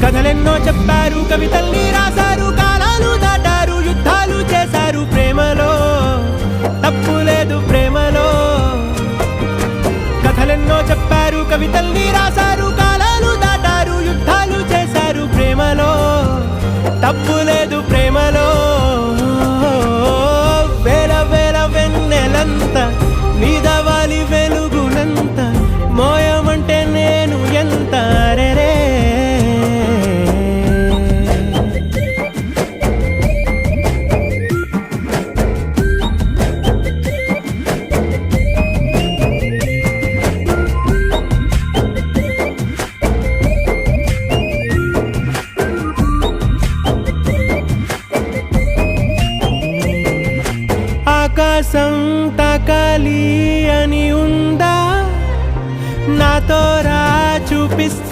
కథలెన్నో చెప్పారు, కవితల్ని రాశారు, కాలాలు దాటారు, యుద్ధాలు చేశారు. ప్రేమలో తప్పు లేదు, ప్రేమలో. కథలెన్నో చెప్పారు, కవితల్ని రాశారు, కాలాలు దాటారు, యుద్ధాలు చేశారు. ప్రేమలో తప్పు లేదు, ప్రేమలో. వేల వేల వెన్నెలంత నీదవాలి వెలుగునంత, మోయమంటే నేను ఎంత రే. ఆకాశం తాకాలి అని ఉందా, నాతో రా చూపిస్తా.